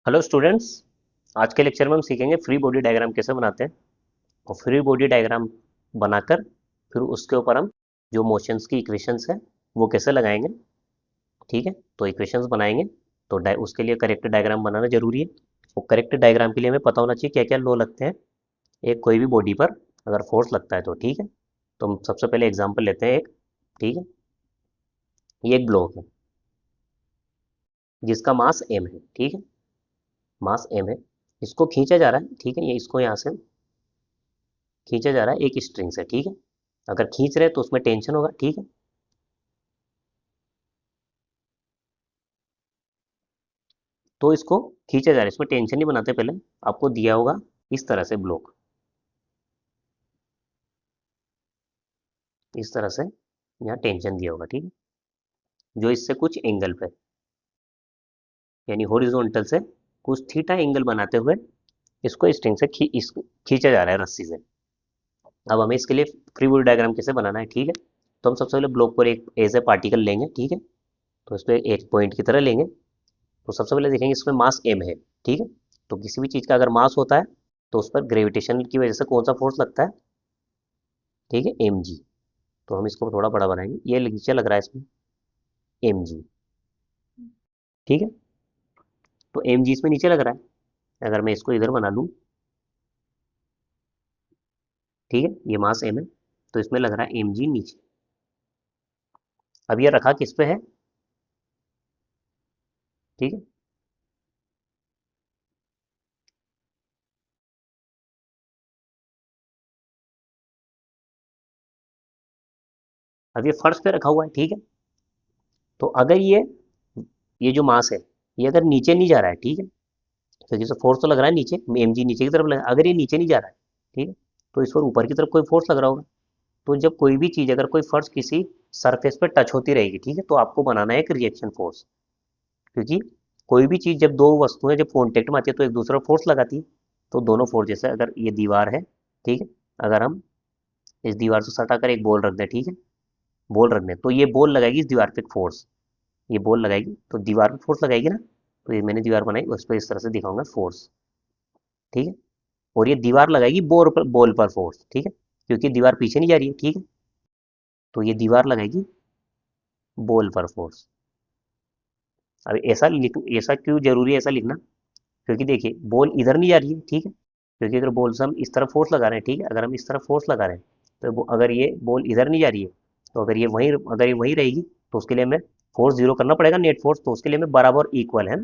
Hello students. आज के lecture में हम सीखेंगे फ्री बॉडी डायग्राम कैसे बनाते हैं और फ्री बॉडी डायग्राम बनाकर फिर उसके ऊपर हम जो मोशंस की इक्वेशंस है वो कैसे लगाएंगे। ठीक है, तो इक्वेशंस बनाएंगे तो उसके लिए करेक्ट डायग्राम बनाना जरूरी है। और करेक्ट डायग्राम के लिए हमें पता होना चाहिए क्या क्या लॉ लगते हैं एक कोई भी बॉडी पर अगर फोर्स लगता है तो। ठीक है, तो हम सबसे पहले एग्जाम्पल लेते हैं एक। ठीक है, ये एक ब्लॉक है जिसका मास एम है। ठीक है, मास एम है, इसको खींचा जा रहा है। ठीक है, ये इसको यहाँ से खींचा जा रहा है एक स्ट्रिंग से। ठीक है, अगर खींच रहे तो उसमें टेंशन होगा। ठीक है, तो इसको खींचा जा रहा है, इसमें टेंशन नहीं बनाते। पहले आपको दिया होगा इस तरह से ब्लॉक, इस तरह से यहाँ टेंशन दिया होगा। ठीक है, जो इससे कुछ एंगल पे यानी हॉरिजॉन्टल से कुछ थीटा एंगल बनाते हुए इसको स्ट्रिंग से खींचा जा रहा है रस्सी से। अब हमें इसके लिए फ्री बॉडी डायग्राम कैसे बनाना है। ठीक है, तो हम सबसे पहले ब्लॉक पर एक एज ए पार्टिकल लेंगे। ठीक है, तो इस पर एक पॉइंट की तरह लेंगे। तो सबसे पहले देखेंगे इसमें मास एम है। ठीक है, तो किसी भी चीज़ का अगर मास होता है तो उस पर ग्रेविटेशन की वजह से कौन सा फोर्स लगता है। ठीक है, एम जी। तो हम इसको थोड़ा बड़ा बनाएंगे, ये नीचे लग रहा है इसमें एम जी। ठीक है, तो एम जी इसमें नीचे लग रहा है। अगर मैं इसको इधर बना लूँ, ठीक है, ये मास एम है तो इसमें लग रहा है एम जी नीचे। अब ये रखा किस पे है। ठीक है, अब ये फर्श पे रखा हुआ है। ठीक है, तो अगर ये जो मास है ये अगर नीचे नहीं जा रहा है। ठीक है, तो जैसे फोर्स तो लग रहा है नीचे, एम जी नीचे की तरफ लगा, अगर ये नीचे नहीं जा रहा है। ठीक है, तो इस पर ऊपर की तरफ कोई फोर्स लग रहा होगा। तो जब कोई भी चीज़ अगर कोई फर्श किसी सरफेस पे टच होती रहेगी, ठीक है, तो आपको बनाना है एक रिएक्शन फोर्स। क्योंकि कोई भी चीज़ जब दो वस्तुएं जब कॉन्टेक्ट में आती है तो एक दूसरे फोर्स लगाती है। तो दोनों फोर्स, जैसे अगर ये दीवार है, ठीक है, अगर हम इस दीवार से सटा कर एक बॉल रख दें। ठीक है, बॉल रख दें तो ये बॉल लगाएगी इस दीवार पे फोर्स। ये बॉल लगाएगी तो दीवार पे फोर्स लगाएगी ना। तो ये मैंने दीवार बनाई, उस पर इस तरह से दिखाऊंगा फोर्स। ठीक है, और ये दीवार लगाएगी बॉल पर फोर्स। ठीक है, क्योंकि दीवार पीछे नहीं जा रही है। ठीक है, तो ये दीवार लगाएगी बॉल पर फोर्स। अब ऐसा क्यों जरूरी है ऐसा लिखना, क्योंकि देखिए बॉल इधर नहीं जा रही है। ठीक है, क्योंकि अगर बॉल से हम इस तरफ फोर्स लगा रहे हैं, ठीक है, अगर हम इस तरफ फोर्स लगा रहे हैं तो अगर ये बॉल इधर नहीं जा रही है तो अगर ये वहीं रहेगी तो उसके लिए हमें फोर्स जीरो करना पड़ेगा, नेट फोर्स। तो उसके लिए हमें बराबर इक्वल है,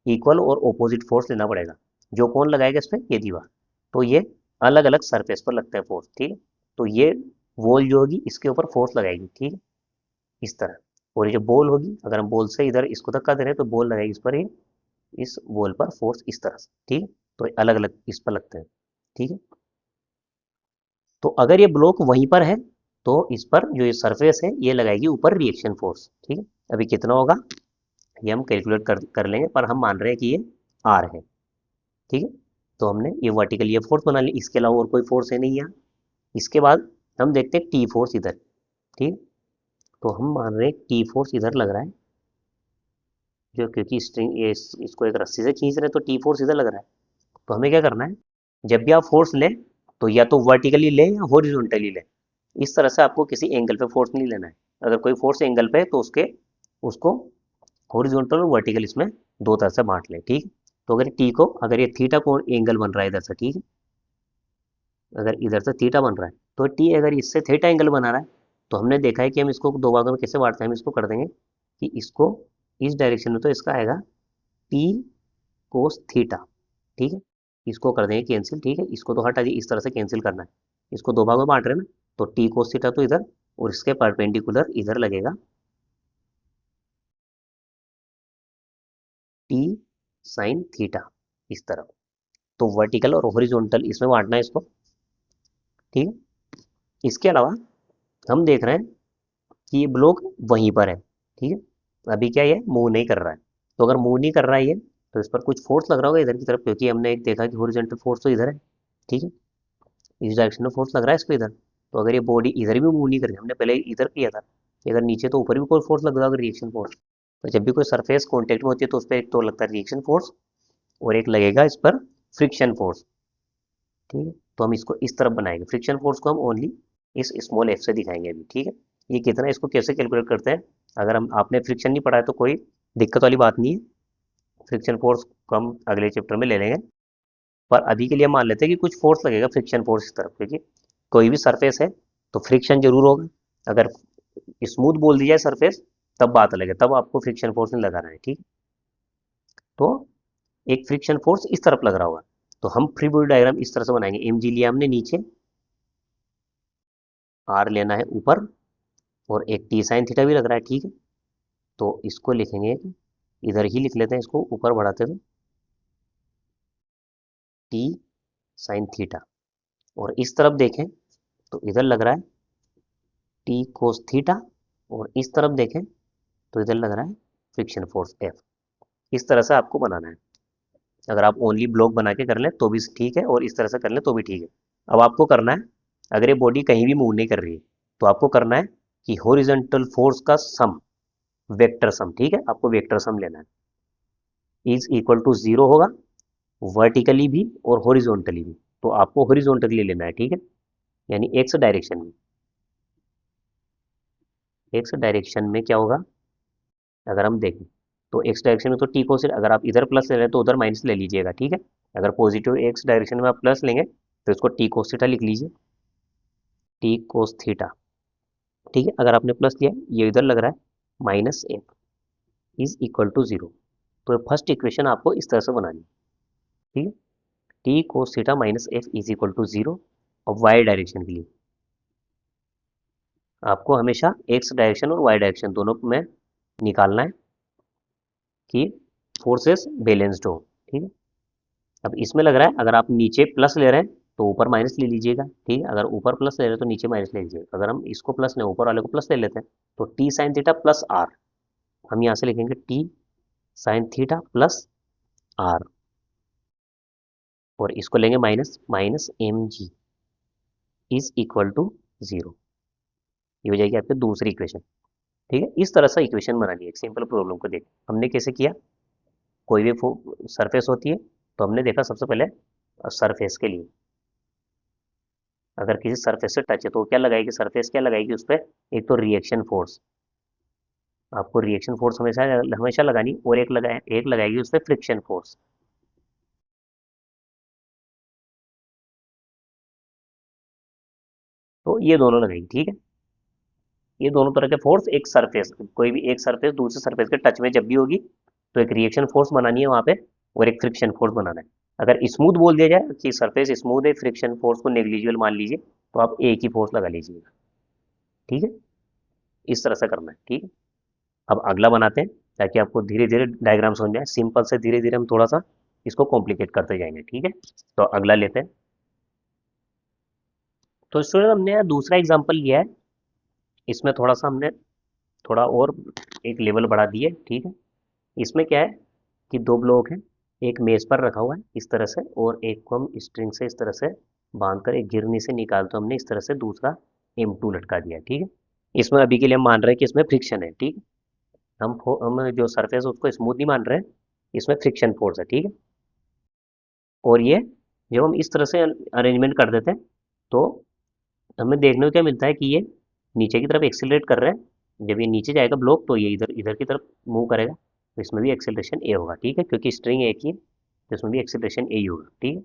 इक्वल और ऑपोजिट फोर्स लेना पड़ेगा। जो कौन लगाएगा इस पर, ये दीवार। तो ये अलग अलग सरफेस पर लगता है फोर्स। ठीक है, तो ये वॉल जो होगी इसके ऊपर फोर्स लगाएगी। ठीक है, इस तरह। और ये जो बॉल होगी, अगर हम बॉल से इधर इसको धक्का दे रहे हैं तो बॉल लगाएगी इस पर, ये इस वॉल पर फोर्स इस तरह से। ठीक है, तो अलग अलग इस पर लगते हैं। ठीक है, तो अगर ये ब्लॉक वहीं पर है तो इस पर जो ये सरफेस है ये लगाएगी ऊपर रिएक्शन फोर्स। ठीक है, अभी कितना होगा ये हम कैलकुलेट कर लेंगे, पर हम मान रहे हैं कि ये आर है। ठीक है, तो हमने ये वर्टिकल ये फोर्स बना ली, इसके अलावा और कोई फोर्स है नहीं यहाँ। इसके बाद हम देखते हैं टी फोर्स इधर। ठीक, तो हम मान रहे हैं टी फोर्स इधर लग रहा है, जो क्योंकि स्ट्रिंग इसको एक रस्सी से खींच रहे हैं तो टी फोर्स इधर लग रहा है। तो हमें क्या करना है, जब भी आप फोर्स लें तो या तो वर्टिकली लें या हॉरिजॉन्टली लें। इस तरह से आपको किसी एंगल पे फोर्स नहीं लेना है। अगर कोई फोर्स एंगल पे है तो उसको हॉरिजॉन्टल और वर्टिकल इसमें दो तरह से बांट लें। ठीक, तो अगर ये थीटा को एंगल बन रहा है इधर से। ठीक है, अगर इधर से थीटा बन रहा है तो टी अगर इससे थीटा एंगल बना रहा है तो हमने देखा है कि हम इसको दो भागों में कैसे बांटते हैं। हम इसको कर देंगे कि इसको इस डायरेक्शन में तो इसका आएगा टी कोस थीटा। ठीक है, इसको कर देंगे कैंसिल। ठीक है, इसको तो हटा दिए, इस तरह से कैंसिल करना है। इसको दो भागों में बांट रहे हैं ना, तो टी कोस थीटा तो इधर और इसके परपेंडिकुलर इधर लगेगा टी साइन थीटा इस तरफ। तो वर्टिकल और हॉरिजॉन्टल इसमें बांटना है इसको। ठीक है, इसके अलावा हम देख रहे हैं कि ये ब्लॉक वहीं पर है। ठीक है, अभी क्या ये मूव नहीं कर रहा है। तो अगर मूव नहीं कर रहा है ये तो इस पर कुछ फोर्स लग रहा होगा इधर की तरफ, क्योंकि हमने एक देखा कि हॉरिजॉन्टल फोर्स तो इधर है। ठीक है, इस डायरेक्शन में फोर्स लग रहा है इसको इधर। तो अगर ये बॉडी इधर भी मूव नहीं करेगी, हमने पहले इधर किया था कि अगर नीचे तो ऊपर भी कोई फोर्स लग रहा होगा रिएक्शन फोर्स। तो जब भी कोई सरफेस कॉन्टेक्ट में होती है तो उस पर एक तो लगता है रिएक्शन फोर्स, और एक लगेगा इस पर फ्रिक्शन फोर्स, ठीक है। तो हम इसको इस तरफ बनाएंगे, फ्रिक्शन फोर्स को हम ओनली इस स्मॉल एफ से दिखाएंगे अभी, ठीक है। ये कितना, इसको कैसे कैलकुलेट करते हैं, अगर हम आपने फ्रिक्शन नहीं पढ़ा है तो कोई दिक्कत वाली बात नहीं है, फ्रिक्शन फोर्स को हम अगले चैप्टर में ले लेंगे। पर अभी के लिए मान लेते हैं कि कुछ फोर्स लगेगा, फ्रिक्शन फोर्स इस तरफ, क्योंकि कोई भी सरफेस है तो फ्रिक्शन जरूर होगा। अगर स्मूथ बोल दी जाए सरफेस तब बात अलग है, तब आपको फ्रिक्शन फोर्स नहीं लगाना है, ठीक। तो एक फ्रिक्शन फोर्स इस तरफ लग रहा होगा, तो हम फ्री बॉडी डायग्राम इस तरह से बनाएंगे, एम जी लिया हमने नीचे, आर लेना है ऊपर, और एक टी साइन थीटा भी लग रहा है, ठीक है। तो इसको लिखेंगे, इधर ही लिख लेते हैं, इसको ऊपर बढ़ाते हुए टी साइन थीटा, और इस तरफ देखें तो इधर लग रहा है टी कोस थीटा, और इस तरफ देखें तो इधर लग रहा है फ्रिक्शन फोर्स एफ। इस तरह से आपको बनाना है, अगर आप ओनली ब्लॉक बना के कर लें तो भी ठीक है, और इस तरह से कर लें तो भी ठीक है। अब आपको करना है, अगर ये बॉडी कहीं भी मूव नहीं कर रही है तो आपको करना है कि हॉरिजॉन्टल फोर्स का सम, वेक्टर सम, ठीक है, आपको वेक्टर सम लेना है, इज इक्वल टू जीरो होगा वर्टिकली भी और हॉरिजॉन्टली भी। तो आपको हॉरिजॉन्टली लेना है, ठीक है, यानी एक्स डायरेक्शन में। एक्स डायरेक्शन में क्या होगा, अगर हम देखें तो एक्स डायरेक्शन में तो टी को सिर्फ, अगर आप इधर प्लस ले रहे हैं तो उधर माइनस ले लीजिएगा, ठीक है। अगर पॉजिटिव एक्स डायरेक्शन में आप प्लस लेंगे तो इसको टी कोस थीटा लिख लीजिए, टी कोस थीटा, ठीक है। अगर आपने प्लस लिया, ये इधर लग रहा है minus F is equal to zero. तो फर्स्ट इक्वेशन आपको इस तरह से बनानी है, ठीक है, T cos theta minus F is equal to zero. और वाई डायरेक्शन के लिए आपको हमेशा एक्स डायरेक्शन और वाई डायरेक्शन दोनों में निकालना है कि फोर्सेस बैलेंस्ड हो, ठीक है। अब इसमें लग रहा है अगर आप नीचे प्लस ले रहे हैं तो ऊपर माइनस ले लीजिएगा, ठीक है। अगर ऊपर प्लस ले रहे हैं तो नीचे माइनस ले लीजिएगा। अगर हम इसको प्लस लें, ऊपर वाले को प्लस ले लेते हैं, तो T sine theta plus R, हम यहाँ से लिखेंगे T sine theta plus R, और इसको लेंगे minus, minus M G is equal to zero. ये हो जाएगी आपकी दूसरी इक्वेशन, ठीक है। इस तरह से इक्वेशन बनानी है एक सिंपल प्रॉब्लम को। देख हमने कैसे किया, कोई भी सरफेस होती है तो हमने देखा सबसे पहले सरफेस के लिए, अगर किसी सरफेस से टच है तो क्या लगाएगी, सरफेस क्या लगाएगी उस पर, एक तो रिएक्शन फोर्स, आपको रिएक्शन फोर्स हमेशा हमेशा लगानी, और एक लगाएगी उस पर फ्रिक्शन फोर्स। तो ये दोनों लगाएगी, ठीक है। ये दोनों तरह के फोर्स एक सरफेस, कोई भी एक सरफेस दूसरे सरफेस के टच में जब भी होगी तो एक रिएक्शन फोर्स बनानी है वहां पे, और एक फ्रिक्शन फोर्स बनाना है। अगर स्मूथ बोल दिया जाए कि सरफेस स्मूथ है, फ्रिक्शन फोर्स को नेग्लिजिबल मान लीजिए, तो आप एक ही फोर्स लगा लीजिएगा, ठीक है। इस तरह से करना है, ठीक है। अब अगला बनाते हैं ताकि आपको धीरे धीरे डायग्राम समझ जाए, सिंपल से धीरे धीरे हम थोड़ा सा इसको कॉम्प्लिकेट करते जाएंगे, ठीक है। तो अगला लेते हैं। तो स्टूडेंट हमने दूसरा एग्जाम्पल लिया है, इसमें थोड़ा सा हमने थोड़ा और एक लेवल बढ़ा दिए, ठीक है। इसमें क्या है कि दो ब्लॉक हैं, एक मेज पर रखा हुआ है इस तरह से, और एक को हम स्ट्रिंग से इस तरह से बांध कर एक गिरनी से निकाल, तो हमने इस तरह से दूसरा M2 लटका दिया, ठीक है। इसमें अभी के लिए हम मान रहे हैं कि इसमें फ्रिक्शन है, ठीक है। हम जो सरफेस है उसको स्मूथ नहीं मान रहे हैं, इसमें फ्रिक्शन फोर्स है, ठीक है। और ये जब हम इस तरह से अरेंजमेंट कर देते हैं तो हमें देखने को क्या मिलता है कि ये नीचे की तरफ एक्सेलरेट कर रहे हैं, जब ये नीचे जाएगा ब्लॉक तो ये इधर इधर की तरफ मूव करेगा, तो इसमें भी एक्सेलरेशन ए होगा, ठीक है, क्योंकि स्ट्रिंग एक ही है तो इसमें भी एक्सेलरेशन ए ही होगा, ठीक है।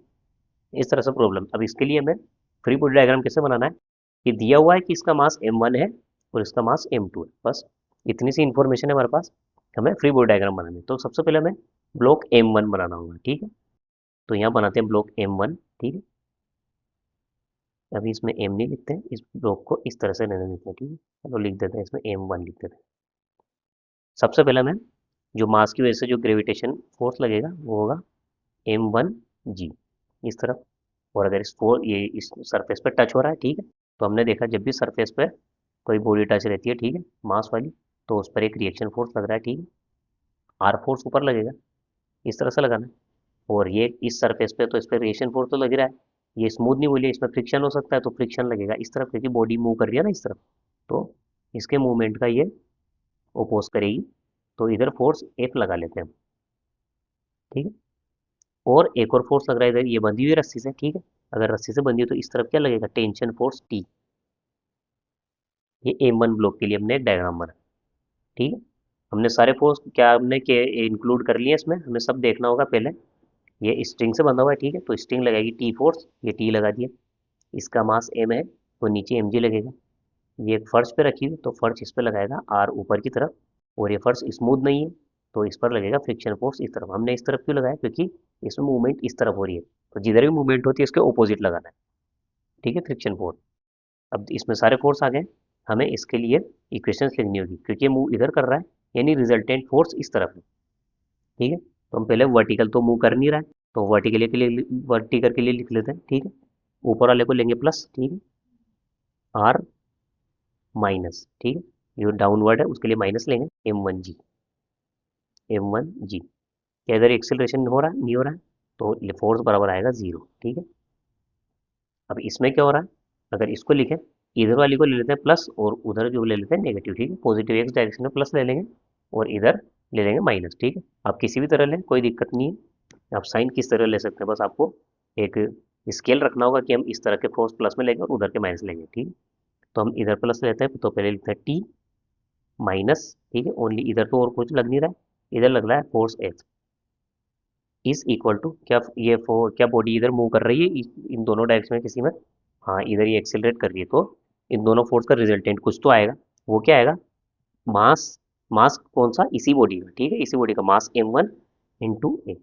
इस तरह से प्रॉब्लम। अब इसके लिए हमें फ्री बॉडी डायग्राम कैसे बनाना है, कि दिया हुआ है कि इसका मास m1 है और इसका मास m2 है, बस इतनी सी इंफॉर्मेशन है हमारे पास, हमें फ्री बॉडी डायग्राम बनाना है। तो सबसे पहले हमें ब्लॉक m1 बनाना होगा, ठीक है। तो यहाँ बनाते हैं ब्लॉक m1, ठीक है। अभी इसमें m नहीं लिखते हैं, इस ब्लॉक को इस तरह से रहने देते हैं, ठीक है। चलो लिख देते हैं, इसमें m1 लिख देते हैं। सबसे पहले हमें जो मास की वजह से जो ग्रेविटेशन फोर्स लगेगा वो होगा m1g इस तरफ, और अगर ये इस सरफेस पर टच हो रहा है, ठीक है, तो हमने देखा जब भी सरफेस पर कोई बॉडी टच रहती है, ठीक है, मास वाली, तो उस पर एक रिएक्शन फोर्स लग रहा है, ठीक है। आर फोर्स ऊपर लगेगा, इस तरह से लगाना है। और ये इस सरफेस पे तो इस पर रिएक्शन फोर्स तो लग रहा है, ये स्मूथ नहीं बोलिए, इसमें फ्रिक्शन हो सकता है तो फ्रिक्शन लगेगा इस तरफ, क्योंकि बॉडी मूव कर रही है ना इस तरफ, तो इसके मूवमेंट का ये ओपोज करेगी, तो इधर फोर्स एफ लगा लेते हैं हम, ठीक है। और एक और फोर्स लग रहा है इधर, ये बंधी हुई है रस्सी से, ठीक है। अगर रस्सी से बंधी है तो इस तरफ क्या लगेगा, टेंशन फोर्स टी। ये M1 ब्लॉक के लिए हमने एक डायग्राम बना, ठीक है। हमने सारे फोर्स क्या हमने के इंक्लूड कर लिए इसमें, हमें सब देखना होगा पहले। ये स्ट्रिंग से बंधा हुआ है, ठीक है, तो स्ट्रिंग लगाएगी टी फोर्स, ये टी लगा दिया। इसका मास m है तो नीचे mg लगेगा। ये एक फर्श पे रखी हुई तो फर्श इस पे लगाएगा r ऊपर की तरफ, और ये फर्श स्मूथ नहीं है तो इस पर लगेगा फ्रिक्शन फोर्स इस तरफ। हमने इस तरफ क्यों लगाया, क्योंकि इसमें मूवमेंट इस तरफ हो रही है, तो जिधर भी मूवमेंट होती है इसके ऑपोजिट लगाना है, ठीक है, फ्रिक्शन फोर्स। अब इसमें सारे फोर्स आ गए, हमें इसके लिए इक्वेशंस लिखनी होगी, क्योंकि ये मूव इधर कर रहा है, यानी रिजल्टेंट फोर्स इस तरफ है, ठीक है। तो हम पहले वर्टिकल तो मूव कर नहीं रहा है, तो वर्टिकल के लिए लिख लेते हैं, ठीक है। ऊपर वाले को लेंगे प्लस, ठीक है, आर माइनस, ठीक है, जो डाउनवर्ड है उसके लिए माइनस लेंगे, एम वन जी। क्या इधर एक्सेलरेशन हो रहा है, नहीं हो रहा है, तो फोर्स बराबर आएगा जीरो, ठीक है। अब इसमें क्या हो रहा है, अगर इसको लिखें, इधर वाली को ले लेते हैं प्लस और उधर जो ले लेते हैं नेगेटिव, ठीक है। पॉजिटिव एक्स डायरेक्शन में प्लस ले लेंगे और इधर ले लेंगे माइनस, ठीक है। आप किसी भी तरह लें, कोई दिक्कत नहीं है, आप साइन किस तरह ले सकते हैं, बस आपको एक स्केल रखना होगा कि हम इस तरह के फोर्स प्लस में लेंगे और उधर के माइनस लेंगे, ठीक है। तो हम इधर प्लस लेते हैं, तो पहले लिखते हैं टी माइनस, ठीक है, ओनली इधर तो और कुछ लग नहीं रहा है, इधर लग रहा है force X is equal to क्या, क्या बॉडी इधर मूव कर रही है इन दोनों डायरेक्शन में किसी में, हाँ इधर ये एक्सेलरेट कर रही है, तो इन दोनों फोर्स का रिजल्टेंट कुछ तो आएगा। वो क्या आएगा, मास, मास कौन सा, इसी बॉडी का, ठीक है, इसी बॉडी का मास m1 इंटू ए।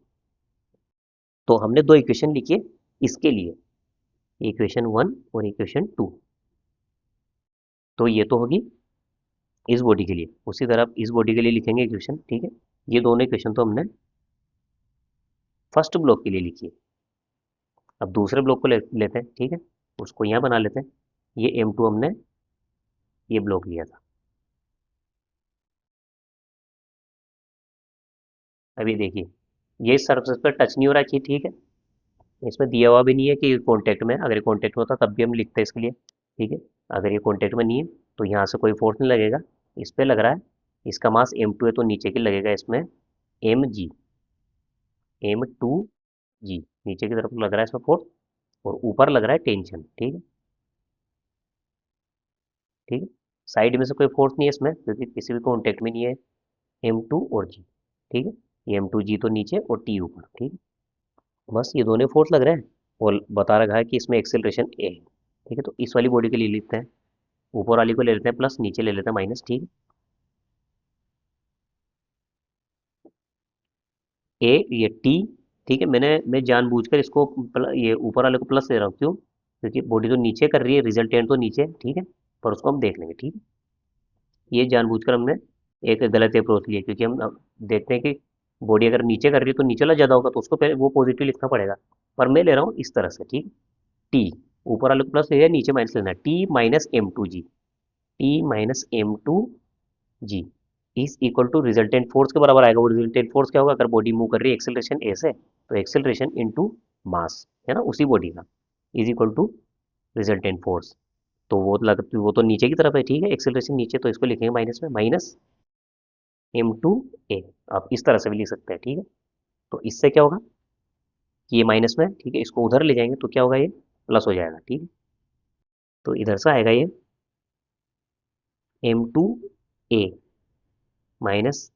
तो हमने दो इक्वेशन लिखी है इसके लिए, इक्वेशन 1 और इक्वेशन 2। तो ये तो होगी इस बॉडी के लिए, उसी तरह आप इस बॉडी के लिए लिखेंगे इक्वेशन, ठीक है। ये दोनों इक्वेशन तो हमने फर्स्ट ब्लॉक के लिए लिखी है। अब दूसरे ब्लॉक को लेते हैं, ठीक है, उसको यहाँ बना लेते हैं। ये m2 हमने ये ब्लॉक लिया था। अभी देखिए, ये इस सरफेस पर टच नहीं हो रहा है, ठीक है, इसमें दिया हुआ भी नहीं है कि कॉन्टेक्ट में, अगर ये कॉन्टेक्ट में होता तब भी हम लिखते हैं इसके लिए, ठीक है। अगर ये कॉन्टेक्ट में नहीं है तो यहाँ से कोई फोर्स नहीं लगेगा, इस पर लग रहा है, इसका मास m2 है तो नीचे की लगेगा इसमें m2g, नीचे की तरफ लग रहा है इसमें फोर्स, और ऊपर लग रहा है टेंशन, ठीक है, ठीक है। साइड में से कोई फोर्स नहीं है इसमें, क्योंकि किसी भी कॉन्टेक्ट में नहीं है, m2 और g, ठीक है। ये m2g तो नीचे और t ऊपर, ठीक है। बस ये दोनों फोर्स लग रहे हैं, और बता रखा है कि इसमें एक्सेलरेशन a है, ठीक है। तो इस वाली बॉडी के लिए लिखते हैं, ऊपर वाली को ले लेते हैं प्लस, नीचे ले लेते हैं माइनस, ठीक है। ए ये टी, ठीक है, मैं जानबूझकर इसको ये ऊपर वाले को प्लस ले रहा हूँ, क्यों, क्योंकि बॉडी तो नीचे कर रही है, रिजल्टेंट तो नीचे है, ठीक है, पर उसको हम देख लेंगे, ठीक है। ये जानबूझकर हमने एक गलत अप्रोच लिया, क्योंकि हम अब देखते हैं कि बॉडी अगर नीचे कर रही है तो नीचे वाला ज़्यादा होगा, तो उसको पहले वो पॉजिटिव लिखना पड़ेगा, पर मैं ले रहा हूँ इस तरह से, ठीक। टी ऊपर वाले को प्लस ले लिया, नीचे माइनस लेना है, T minus m2g is equal to resultant force के बराबर आएगा। वो रिजल्टेंट फोर्स क्या होगा, अगर बॉडी मूव कर रही है एक्सेलरेशन ए से, तो एक्सेलरेशन इनटू मास, है ना, उसी बॉडी का, is equal to resultant force. तो वो तो नीचे की तरफ है, ठीक है, एक्सेलरेशन नीचे, तो इसको लिखेंगे माइनस में, माइनस m2a। आप इस तरह से भी लिख सकते हैं, ठीक है। तो इससे क्या होगा कि ये माइनस में है, ठीक है, इसको उधर ले जाएंगे तो क्या होगा, ये प्लस हो जाएगा, ठीक है। तो इधर से आएगा ये m2a minus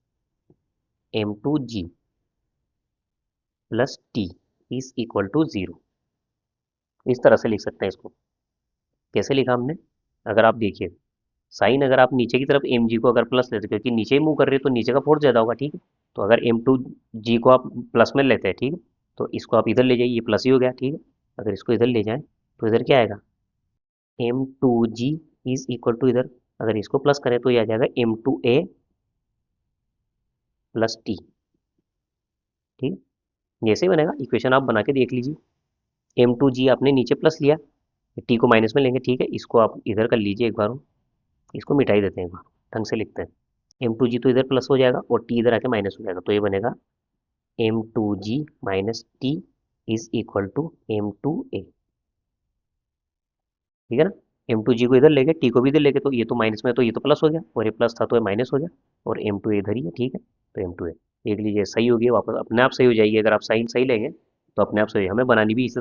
m2g plus T is equal to zero. इस तरह से लिख सकते हैं इसको। कैसे लिखा हमने, अगर आप देखिए साइन, अगर आप नीचे की तरफ एम जी को अगर प्लस लेते, क्योंकि नीचे ही मूव कर रही है तो नीचे का फोर्स ज़्यादा होगा, ठीक है। तो अगर m2g को आप प्लस में लेते हैं, ठीक है, तो इसको आप इधर ले जाइए, ये प्लस ही हो गया, ठीक है। अगर इसको इधर ले जाएं तो इधर क्या आएगा, m2g इज इक्वल टू, इधर अगर इसको प्लस करें तो ये आ जाएगा m2a प्लस टी, ठीक है। जैसे ही बनेगा इक्वेशन आप बना के देख लीजिए। m2g आपने नीचे प्लस लिया, टी को माइनस में लेंगे, ठीक है, इसको आप इधर कर लीजिए एक बार, इसको मिटाई देते हैं एक बार, ढंग से लिखते हैं। m2g तो इधर प्लस हो जाएगा और टी इधर आके माइनस हो जाएगा, तो ये बनेगा m2g minus T is equal to m2a, ठीक है ना। m2g को इधर लेके टी को भी इधर लेके, तो ये तो माइनस में, तो ये तो प्लस हो गया, और ये प्लस था तो ये माइनस हो गया, और m2a इधर ही है, ठीक है। तो m2a देख लीजिए सही होगी, वापस अपने आप सही हो जाएगी, अगर आप साइन सही लेंगे तो अपने आप से हमें बनानी भी इसी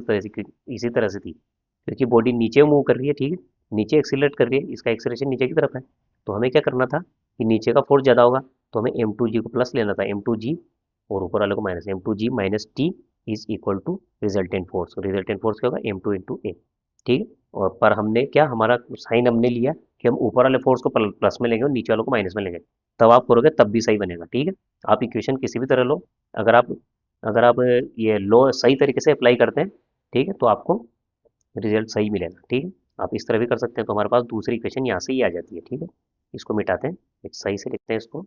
तरह से थी, क्योंकि बॉडी नीचे मूव कर रही है, ठीक है, नीचे एक्सीलरेट कर रही है, इसका एक्सीलरेशन नीचे की तरफ है। तो हमें क्या करना था कि नीचे का फोर्स ज़्यादा होगा, तो हमें m2g को प्लस लेना था, m2g, और ऊपर वाले को minus, m2g minus T is equal to resultant force क्या होगा, m2 इंटू ए, ठीक है। और पर हमने क्या, हमारा साइन हमने लिया कि हम ऊपर वाले फोर्स को प्लस में लेंगे और नीचे वालों को माइनस में लेंगे, तब आप करोगे तब भी सही बनेगा, ठीक है। आप इक्वेशन किसी भी तरह लो, अगर आप अगर आप ये लो सही तरीके से अप्लाई करते हैं, ठीक है, तो आपको रिजल्ट सही मिलेगा, ठीक है। आप इस तरह भी कर सकते हैं, तो हमारे पास दूसरी इक्वेशन यहाँ से ही आ जाती है, ठीक है। इसको मिटाते हैं, एक सही से लिखते हैं इसको।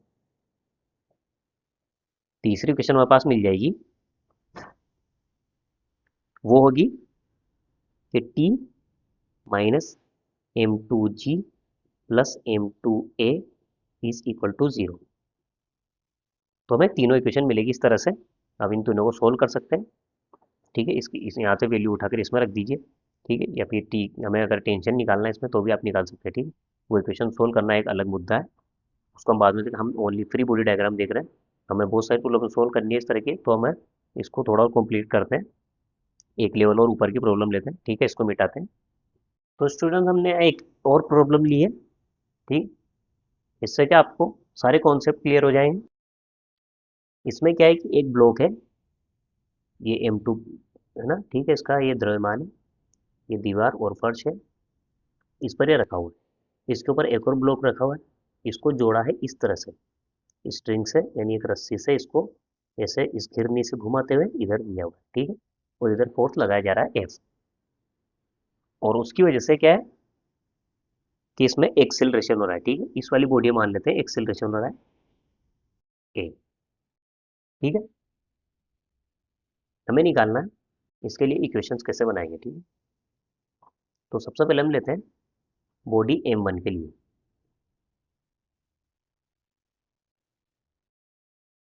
तीसरी इक्वेशन हमारे पास मिल जाएगी, वो होगी कि T minus m2g plus m2a is equal to 0। तो हमें तीनों इक्वेशन मिलेगी इस तरह से। अब इन तीनों को सोल्व कर सकते हैं, ठीक है। इस यहाँ से वैल्यू उठाकर इसमें रख दीजिए, ठीक है, या फिर टी, हमें अगर टेंशन निकालना है इसमें तो भी आप निकाल सकते हैं, ठीक है। वो इक्वेशन सोल्व करना एक अलग मुद्दा है, उसको हम बाद में देखें। हम ओनली फ्री बॉडी डायग्राम देख रहे हैं, हमें बहुत सारी प्रॉब्लम सोल्व करनी है इस तरह की, तो हमें इसको थोड़ा और कंप्लीट करते हैं, एक लेवल और ऊपर की प्रॉब्लम लेते हैं, ठीक है, इसको मिटाते हैं। तो स्टूडेंट हमने एक और प्रॉब्लम ली है, ठीक। इससे क्या आपको सारे कॉन्सेप्ट क्लियर हो जाएंगे। इसमें क्या है कि एक ब्लॉक है, ये m2 है ना, ठीक है, इसका ये द्रव्यमान है, ये दीवार और फर्श है, इस पर ये रखा हुआ है। इसके ऊपर एक और ब्लॉक रखा हुआ है, इसको जोड़ा है इस तरह से, स्ट्रिंग से, यानी एक रस्सी से इसको ऐसे इस घिरनी से घुमाते हुए इधर लिया हुआ है, ठीक है। और इधर फोर्स लगाया जा रहा है एफ, और उसकी वजह से क्या है कि इसमें एक्सेलरेशन हो रहा है, ठीक है। इस वाली बॉडी मान लेते हैं एक्सेलरेशन हो रहा है ए, ठीक है। हमें निकालना है इसके लिए इक्वेशंस कैसे बनाएंगे, ठीक है। तो सबसे पहले हम लेते हैं बॉडी m1 के लिए,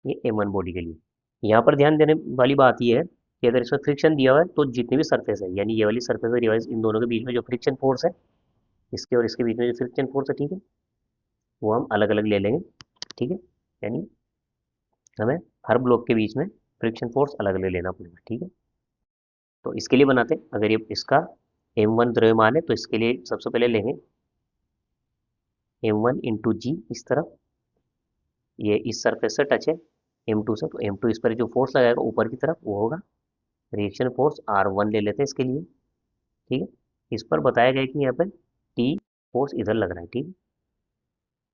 ये m1 बॉडी के लिए। यहाँ पर ध्यान देने वाली बात ये है कि अगर इसमें फ्रिक्शन दिया हुआ है तो जितनी भी सरफेस है, यानी ये वाली सरफेस है, इन दोनों के बीच में जो फ्रिक्शन फोर्स है, इसके और इसके बीच में जो फ्रिक्शन फोर्स है, ठीक है, वो हम अलग अलग ले लेंगे, ठीक है। यानी हमें हर ब्लॉक के बीच में फ्रिक्शन फोर्स अलग अलग लेना पड़ेगा, ठीक है। तो इसके लिए बनाते हैं, अगर ये इसका m1 द्रव्यमान है तो इसके लिए सबसे पहले लेंगे m1 इंटू जी, इस तरफ, ये इस सरफेस से टच है m2 से, तो m2 इस पर जो फोर्स लगाएगा ऊपर की तरफ वो होगा रिएक्शन फोर्स r1 ले लेते हैं इसके लिए, ठीक है। इस पर बताया गया है कि यहाँ पर टी फोर्स इधर लग रहा है, ठीक है,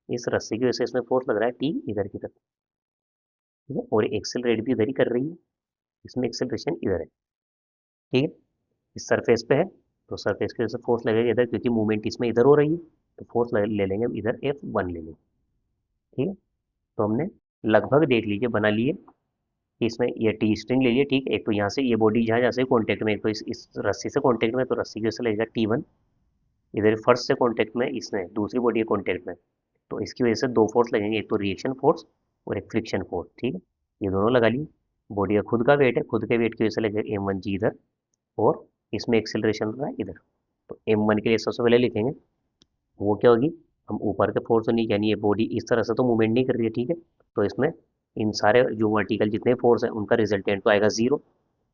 इस रस्सी की वजह से इसमें फोर्स लग रहा है टी इधर की तरफ, ठीक है, और एक्सेलरेट भी इधर ही कर रही है, इसमें एक्सेलरेशन इधर है, ठीक है। इस सरफेस पे है तो सरफेस की वजह से फोर्स लगेगा इधर, क्योंकि मूवमेंट इसमें इधर हो रही है, तो फोर्स ले लेंगे हम इधर F1 ले लेंगे, ठीक है। तो हमने लगभग देख लीजिए बना लिए कि इसमें ये टी स्ट्रिंग ले लिए, ठीक है। एक तो यहाँ से ये बॉडी जहाँ जहाँ से कॉन्टेक्ट में, एक तो इस रस्सी से कॉन्टेक्ट में, तो रस्सी की वजह से लगेगा T1, इधर फर्स्ट से कॉन्टेक्ट में, इसमें दूसरी बॉडी के कॉन्टेक्ट में, तो इसकी वजह से दो फोर्स लगेंगे, एक तो रिएक्शन फोर्स और एक फ्रिक्शन फोर्स, ठीक है। ये दोनों लगा लिए। बॉडी का खुद का वेट है, खुद के वेट की वजह से लगेगा m1g इधर, और इसमें एक्सेलरेशन हो रहा है इधर। तो m1 के लिए सबसे पहले लिखेंगे वो क्या होगी, हम ऊपर के फोर्स नहीं, यानी ये बॉडी इस तरह से तो मूवमेंट नहीं कर रही है, ठीक है। तो इसमें इन सारे जो वर्टिकल जितने फोर्स हैं उनका रिजल्टेंट तो आएगा जीरो,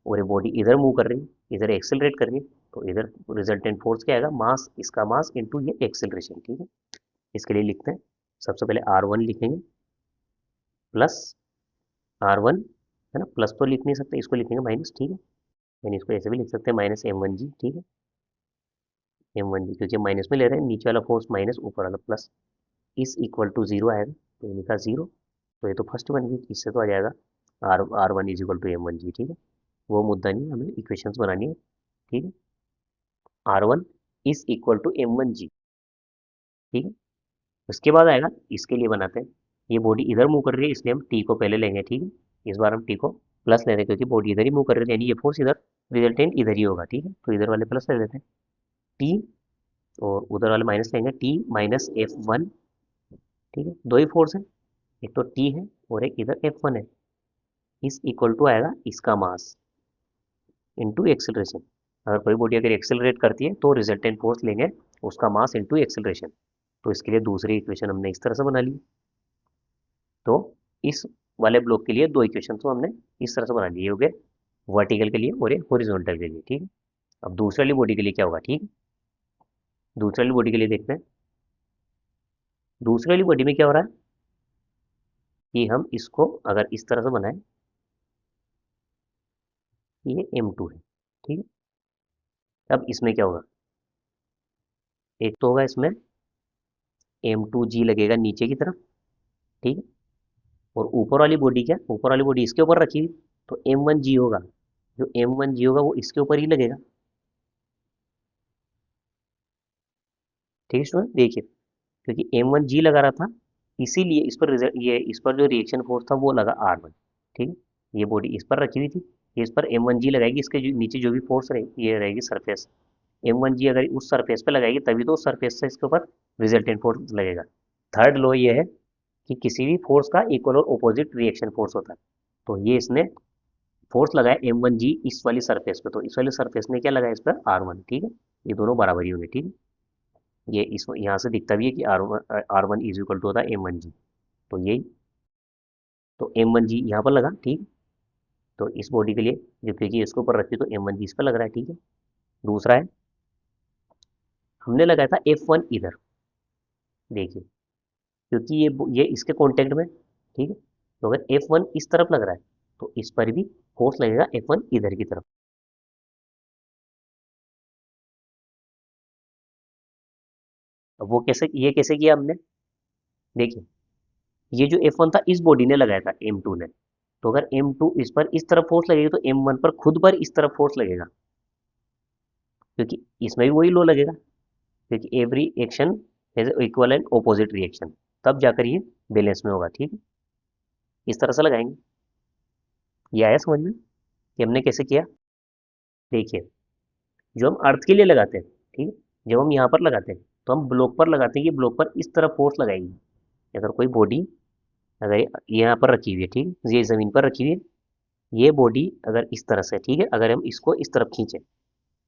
और ये बॉडी इधर मूव कर रही है, इधर एक्सेलरेट कर रही है, तो इधर रिजल्टेंट फोर्स क्या आएगा, मास, इसका मास इंटू ये एक्सेलरेशन, ठीक है। इसके लिए लिखते हैं सबसे पहले r1 लिखेंगे प्लस r1, है ना, प्लस तो लिख नहीं सकते, इसको लिखेंगे माइनस, ठीक है। यानी इसको ऐसे भी लिख सकते हैं माइनस m1g, ठीक है, m1g, क्योंकि माइनस में ले रहे हैं, नीचे वाला फोर्स माइनस, ऊपर वाला प्लस, इस इक्वल टू जीरो आएगा, तो ये लिखा जीरो, तो ये तो फर्स्ट बन गई, इससे तो आ जाएगा r1 is equal to m1g, ठीक है। वो मुद्दा नहीं, हमें इक्वेशंस बनानी है, ठीक है। r1 is equal to m1g, ठीक है। उसके बाद आएगा, इसके लिए बनाते हैं, ये बॉडी इधर मूव कर रही है इसलिए हम टी को पहले लेंगे, ठीक है। इस बार हम टी को प्लस ले रहे हैं क्योंकि बॉडी इधर ही मूव कर रही है, यानी ये फोर्स इधर, रिजल्टेंट इधर ही होगा, ठीक है। तो इधर वाले प्लस ले लेते हैं टी, और उधर वाले माइनस लेंगे टी माइनस F1, ठीक है। दो ही फोर्स है, एक तो टी है और एक इधर F1 है, इस इक्वल टू आएगा इसका मास इंटू एक्सेलरेशन। अगर कोई बॉडी अगर एक्सेलरेट करती है तो रिजल्टेंट फोर्स लेंगे उसका मास इंटू एक्सेलरेशन। तो इसके लिए दूसरी इक्वेशन हमने इस तरह से बना ली। तो इस वाले ब्लॉक के लिए दो इक्वेशन तो हमने इस तरह से बना लिए, हो गए। वर्टिकल के लिए और एक हॉरिजॉन्टल के लिए, ठीक है। अब दूसरे वाली बॉडी के लिए क्या होगा, ठीक है। दूसरे वाली बॉडी के लिए देखते हैं। दूसरे वाली बॉडी में क्या हो रहा है कि हम इसको अगर इस तरह से बनाएं, ये M2 है, ठीक है। अब इसमें क्या होगा, एक तो होगा इसमें M2G लगेगा नीचे की तरफ, ठीक है। और ऊपर वाली बॉडी क्या, ऊपर वाली बॉडी इसके ऊपर रखी हुई, तो M1G होगा। जो M1G होगा वो इसके ऊपर ही लगेगा, ठीक है स्टूडेंट। देखिए, क्योंकि M1G लगा रहा था, इसीलिए इस पर ये इस पर जो रिएक्शन फोर्स था वो लगा R1, ठीक है। ये बॉडी इस पर रखी हुई थी, ये इस पर M1G लगाएगी, इसके नीचे जो भी फोर्स रहेगी ये रहेगी सरफेस। M1G अगर उस सरफेस पे लगाएगी तभी तो उस सरफेस से इसके ऊपर रिजल्टेंट फोर्स लगेगा। थर्ड लॉ ये है कि किसी भी फोर्स का इक्वल और अपोजिट रिएक्शन फोर्स होता है। तो ये इसने फोर्स लगाया M1G इस वाली सरफेस पे, तो इस वाली सरफेस ने क्या लगाया इस पर R1, ठीक है। ये दोनों बराबर ही होंगे, ठीक है। ये इस यहाँ से दिखता भी है कि R1 इज इक्वल टू होता है M1G। तो यही, तो M1G यहाँ पर लगा, ठीक। तो इस बॉडी के लिए जो क्योंकि इसके ऊपर रखी तो M1G इस पर लग रहा है, ठीक है। दूसरा है, हमने लगाया था F1 इधर, देखिए, क्योंकि ये इसके कांटेक्ट में, ठीक है। तो अगर F1 इस तरफ लग रहा है तो इस पर भी फोर्स लगेगा F1 इधर की तरफ। अब वो कैसे, ये कैसे किया हमने, देखिए, ये जो F1 था इस बॉडी ने लगाया था M2 ने, तो अगर M2 इस पर इस तरफ फोर्स लगेगा तो M1 पर खुद पर इस तरफ फोर्स लगेगा, क्योंकि इसमें भी वही लो लगेगा, क्योंकि every action has equal and opposite reaction, तब जाकर ये बैलेंस में होगा, ठीक है। इस तरह से लगाएंगे। ये आया समझ में कि हमने कैसे किया। देखिए, जो हम अर्थ के लिए लगाते हैं, ठीक है, जब हम यहाँ पर लगाते हैं तो हम ब्लॉक पर लगाते हैं, ये ब्लॉक पर इस तरफ फोर्स लगाएगी। अगर कोई बॉडी अगर यहाँ पर रखी हुई है, ठीक है, ये ज़मीन पर रखी हुई है, ये बॉडी अगर इस तरह से, ठीक है, अगर हम इसको इस तरफ खींचें,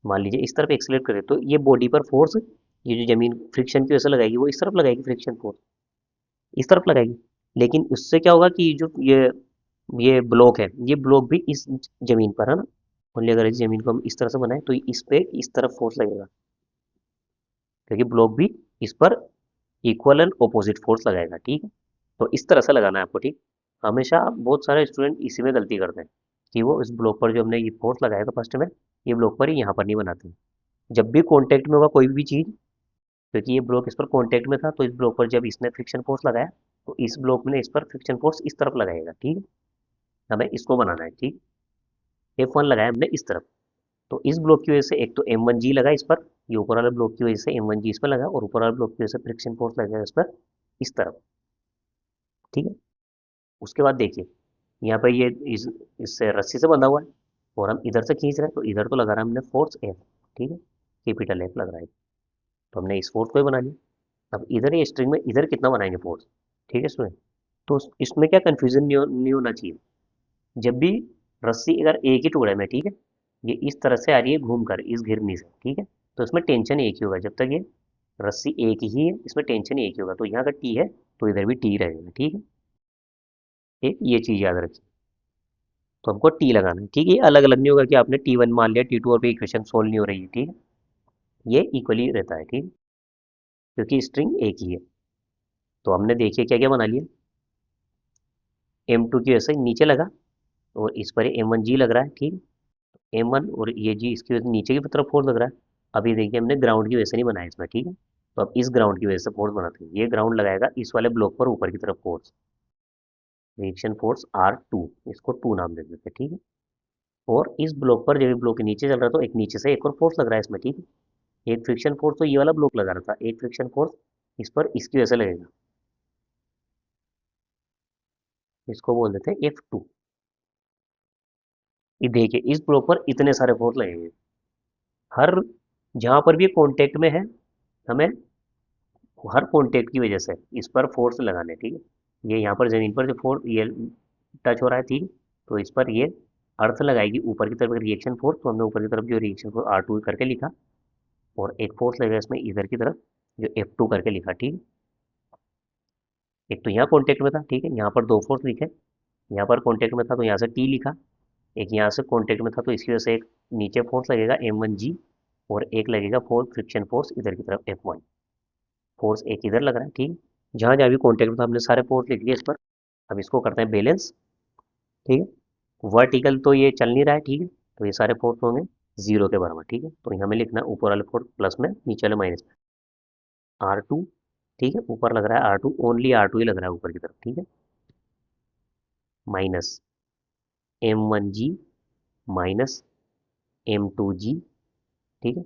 मान लीजिए इस तरफ एक्सलेट करें, तो ये बॉडी पर फोर्स, ये जो जमीन फ्रिक्शन की वजह से लगाएगी वो इस तरफ लगाएगी, फ्रिक्शन फोर्स इस तरफ लगाएगी। लेकिन उससे क्या होगा कि जो ये ब्लॉक है, ये ब्लॉक भी इस जमीन पर है ना, ओनली अगर इस जमीन को हम इस तरह से बनाएं तो इस पे इस तरफ फोर्स लगेगा, क्योंकि ब्लॉक भी इस पर इक्वल एंड ऑपोजिट फोर्स लगाएगा, ठीक है। तो इस तरह से लगाना है आपको, ठीक। हमेशा बहुत सारे स्टूडेंट इसी में गलती करते हैं कि वो इस ब्लॉक पर जो हमने ये फोर्स लगाया था फर्स्ट में, ये ब्लॉक पर ही यहाँ पर नहीं बनाते। जब भी कॉन्टेक्ट में होगा कोई भी चीज़, क्योंकि ये ब्लॉक इस पर कॉन्टेक्ट में था, तो इस ब्लॉक पर जब इसने फ्रिक्शन फोर्स लगाया तो इस ब्लॉक में इस पर फ्रिक्शन फोर्स इस तरफ लगाएगा, ठीक है। हमें इसको बनाना है, ठीक। F1 लगाया हमने इस तरफ, तो इस ब्लॉक की वजह से एक तो M1G लगा इस पर, ये ऊपर वाले ब्लॉक की वजह से M1G इस पर लगा, और ऊपर वाले ब्लॉक की वजह से फ्रिक्शन फोर्स लगा इस पर इस तरफ, ठीक है। उसके बाद देखिए, यहाँ पर ये इससे रस्सी से बंधा हुआ है और हम इधर से खींच रहे हैं, तो इधर तो लगा रहा है हमने फोर्स F, ठीक है, कैपिटल F लग रहा है। तो हमने इस फोर्स को ही बना लिया। अब इधर ये स्ट्रिंग में इधर कितना बनाएंगे फोर्स, ठीक है स्टूडेंट। तो इसमें क्या कंफ्यूजन नहीं होना चाहिए। जब भी रस्सी अगर एक ही टुकड़े में, ठीक है, ये इस तरह से आ रही है घूम कर इस घिरनी से, ठीक है, तो इसमें टेंशन एक ही होगा। जब तक ये रस्सी एक ही है इसमें टेंशन एक ही होगा, तो यहाँ अगर टी है तो इधर भी टी रहेगा, ठीक है। एक ये चीज़ याद रखिए। तो हमको टी लगाना है, ठीक है। ये अलग अलग नहीं होगा कि आपने T1 मान लिया, T2 और भी इक्वेशन सोल्व नहीं हो रही है, ठीक है। ये इक्वली रहता है, ठीक है, क्योंकि स्ट्रिंग एक ही है। तो हमने देखिए क्या क्या बना लिया। M2 की वजह से नीचे लगा और इस पर M1G लग रहा है, ठीक है। M1 और ये जी इसकी वजह से नीचे की तरफ फोर्स लग रहा है। अभी देखिए हमने ग्राउंड की वजह से नहीं बनाया इसमें, ठीक है। तो अब इस ग्राउंड की वजह से फोर्स बनाते हैं। ये ग्राउंड लगाएगा इस वाले ब्लॉक पर ऊपर की तरफ फोर्स, रिएक्शन फोर्स R2, इसको 2 नाम दे देते हैं, ठीक है। और इस ब्लॉक पर जब ब्लॉक के नीचे चल रहा है तो एक नीचे से एक और फोर्स लग रहा है इसमें, ठीक है। एक फ्रिक्शन फोर्स तो ये वाला ब्लॉक लगा रहा था, एक फ्रिक्शन फोर्स इस पर इसकी वजह से लगेगा, इसको बोल देते हैं F2। ये देखिए इस ब्लॉक पर इतने सारे फोर्स लगेंगे, हर जहां पर भी कांटेक्ट में है, हमें हर कांटेक्ट की वजह से इस पर फोर्स लगाने, ठीक है। ये यहाँ पर जमीन पर जो फोर्स ये टच हो रहा है, ठीक है, तो इस पर ये अर्थ लगाएगी ऊपर की तरफ रिएक्शन फोर्स, तो हमने ऊपर की तरफ जो रिएक्शन फोर्स R2 करके लिखा, और एक फोर्स लगेगा इसमें इधर की तरफ जो F2 करके लिखा, ठीक है। एक तो यहाँ कॉन्टेक्ट में था, ठीक है, यहाँ पर दो फोर्स लिखे, यहाँ पर कॉन्टेक्ट में था तो यहाँ से टी लिखा, एक यहाँ से कॉन्टेक्ट में था तो इसकी वजह से एक नीचे फोर्स लगेगा M1G, और एक लगेगा फोर्स, फ्रिक्शन फोर्स इधर की तरफ F1। फोर्स एक इधर लग रहा है, ठीक। जहाँ जहाँ भी कॉन्टेक्ट में था हमने सारे फोर्स लिख लिए इस पर। अब इसको करते हैं बैलेंस, ठीक है। वर्टिकल तो ये चल नहीं रहा है, ठीक है, तो ये सारे फोर्स होंगे जीरो के बराबर, ठीक है। तो यहाँ हमें लिखना है ऊपर वाले फोर्स प्लस में, नीचे वाले माइनस में। R2, ठीक है, ऊपर लग रहा है R2, ओनली R2 ही लग रहा है ऊपर की तरफ, ठीक है, माइनस M1G माइनस M2G, ठीक है,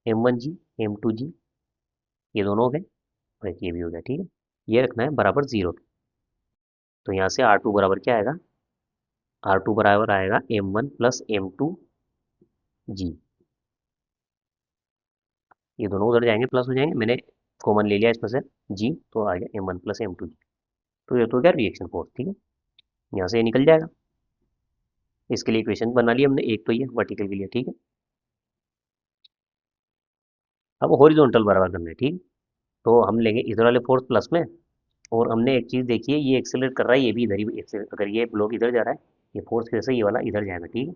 M1G M2G, ये दोनों हो गए, और एक ये भी हो गया, ठीक है। ये रखना है बराबर जीरो पे। तो यहाँ से R2 बराबर क्या आएगा, R2 बराबर आएगा M1 प्लस M2G। ये दोनों उधर जाएंगे, प्लस हो जाएंगे, मैंने कॉमन ले लिया इसमें से G, तो आ गया M1 प्लस M2G। तो ये तो क्या रिएक्शन फोर्स, ठीक है, यहाँ से ये निकल जाएगा। इसके लिए इक्वेशन बना ली हमने, एक तो ये वर्टिकल के लिए, ठीक है। अब हॉरिजॉन्टल बराबर करना है, ठीक। तो हम लेंगे इधर वाले फोर्स प्लस में, और हमने एक चीज़ देखी है, ये एक्सेलरेट कर रहा है, ये भी इधर ही एक्सेलरेट, अगर ये ब्लॉक इधर जा रहा है, ये फोर्स की वजह से ये वाला इधर जाएगा, ठीक है।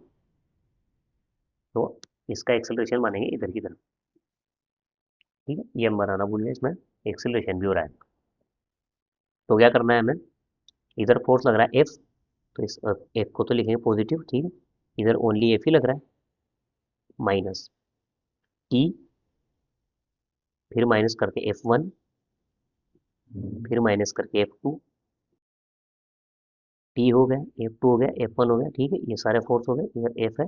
तो इसका एक्सेलरेशन मानेंगे इधर की तरफ, ठीक है, ये हम बनाना भूल गए, इसमें एक्सेलरेशन भी हो रहा है। तो क्या करना है हमें, इधर फोर्स लग रहा है एफ, तो इस एफ को तो लिखेंगे पॉजिटिव, ठीक है। इधर ओनली एफ ही लग रहा है, माइनस टी, फिर माइनस करके F1, फिर माइनस करके F2, टी हो गया, F2 हो गया, F1 हो गया, ठीक है, ये सारे फोर्स हो गए, इधर F है,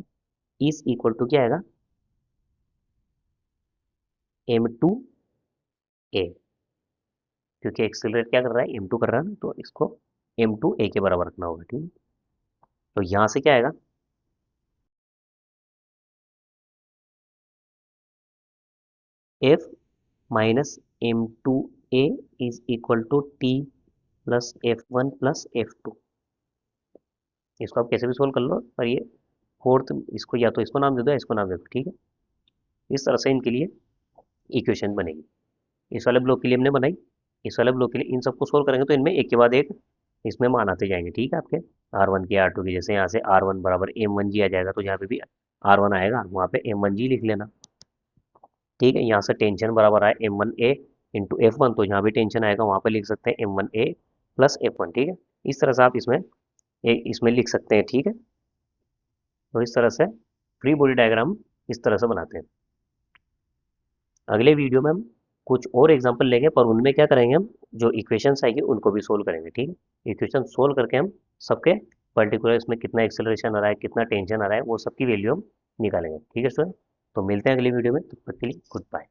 इज इक्वल टू क्या आएगा, M2A, क्योंकि एक्सेलरेट क्या कर रहा है, M2 कर रहा है ना, तो इसको M2A के बराबर रखना होगा, ठीक है। तो यहाँ से क्या आएगा, F minus M2A is equal to T plus F1 plus F2। इसको आप कैसे भी सोल्व कर लो, पर ये फोर्थ, इसको या तो इसको नाम दे दो या इसको नाम दे दो, ठीक है। इस तरह से इनके लिए इक्वेशन बनेगी। इस वाले ब्लॉक के लिए हमने बनाई, इस वाले ब्लॉक के लिए, इन सबको सोल्व करेंगे तो इनमें एक के बाद एक इसमें मान आते जाएंगे, ठीक है, आपके R1 के R2 के, जैसे यहाँ से R1 बराबर M1G आ जाएगा, तो यहाँ पे भी R1 आएगा, वहाँ पे M1G लिख लेना, ठीक है। यहाँ से टेंशन बराबर आए M1A इंटू F1, तो यहाँ भी टेंशन आएगा, वहाँ पे लिख सकते हैं M1A प्लस F1, ठीक है। इस तरह से आप इसमें लिख सकते हैं, ठीक है। तो इस तरह से फ्री बॉडी डायग्राम इस तरह से बनाते हैं। अगले वीडियो में हम कुछ और एग्जांपल लेंगे, पर उनमें क्या करेंगे, हम जो इक्वेशंस आएगी उनको भी सोल्व करेंगे, ठीक है। इक्वेशन सोल्व करके हम सबके पर्टिकुलर इसमें कितना एक्सेलरेशन आ रहा है, कितना टेंशन आ रहा है, वो सबकी वैल्यू हम निकालेंगे, ठीक है स्टूडेंट। तो मिलते हैं अगली वीडियो में, तब तक के लिए गुड बाय।